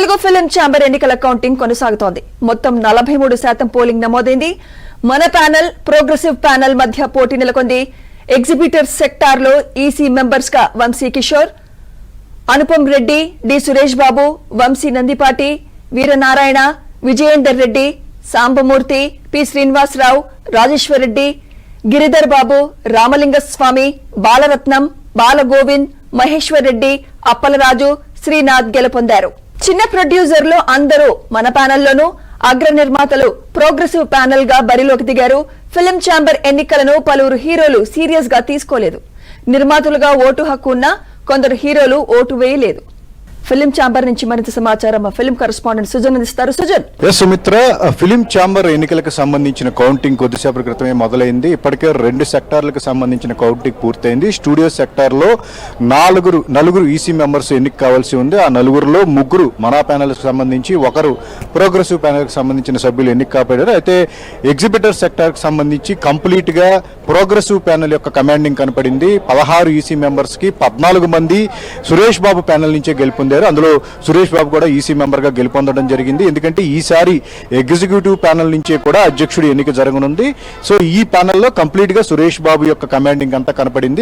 Telugu film chamber ఎన్నికల counting కొనసాగుతోంది. మొత్తం 43% పోలింగ్ నమోదైంది. మన ప్యానెల్, ప్రోగ్రెసివ్ ప్యానెల్ మధ్య పోటీ నెలకొంది. ఎగ్జిబిటర్ సెక్టార్ లో ఈసీ మెంబర్స్ గా వంశీ కిషోర్, అనుపమ్ రెడ్డి, డి సురేష్ బాబు, వంశీ నందిపాటి, వీరనారాయణ, విజయేందర్ రెడ్డి, సాంబమూర్తి, పి శ్రీనివాసరావు, రాజేశ్వర్ రెడ్డి, గిరిధర్ బాబు, రామలింగస్వామి, బాలరత్నం, బాలగోవింద్, మహేశ్వర్ రెడ్డి, అప్పలరాజు, శ్రీనాథ్ గెలుపొందారు. చిన్న ప్రొడ్యూసర్లు అందరూ మన ప్యానెల్లోనూ, అగ్ర నిర్మాతలు ప్రోగ్రెసివ్ ప్యానెల్ గా బరిలోకి దిగారు. ఫిలిం ఛాంబర్ ఎన్నికలను పలువురు హీరోలు సీరియస్ గా తీసుకోలేదు. నిర్మాతలుగా ఓటు హక్కు ఉన్నా కొందరు హీరోలు ఓటు వేయలేదు. ఫిలిం ఛాంబర్ నుంచి మరింత సమాచారం మా ఫిలిం కరెస్పాండెంట్ సుజన్ అందిస్తారు. సుజన్. సుమిత్ర, ఫిలిం ఛాంబర్ ఎన్నికలకు సంబంధించిన కౌంటింగ్ కొద్దిసేపటి క్రితమే మొదలైంది. ఇప్పటికే 2 సెక్టార్లకు సంబంధించిన కౌంటింగ్ పూర్తయింది. స్టూడియో సెక్టార్ లో నలుగురు ఈసీ మెంబర్స్ ఎన్నిక కావాల్సి ఉంది. ఆ నలుగురులో 3 మనా ప్యానెల్ కి సంబంధించి, 1 ప్రోగ్రెసివ్ ప్యానెల్ కి సంబంధించిన సభ్యులు ఎన్నిక కాబడ్డారు. అయితే ఎగ్జిబిటర్ సెక్టార్ కి సంబంధించి కంప్లీట్ గా ప్రోగ్రెసివ్ ప్యానెల్ యొక్క కమాండింగ్ కనపడింది. 16 ఈసీ మెంబర్స్ కి 14 మంది సురేష్ బాబు ప్యానెల్ నుంచే గెలుపొందారు. అందులో సురేష్ బాబు కూడా ఈసీ మెంబర్ గా గెలుపొందడం జరిగింది. ఎందుకంటే ఈసారి ఎగ్జిక్యూటివ్ ప్యానెల్ నుంచే కూడా అధ్యక్షుడి ఎన్నిక జరగనుంది. సో ఈ ప్యానెల్లో కంప్లీట్ గా సురేష్ బాబు యొక్క కమాండింగ్ అంతా కనపడింది.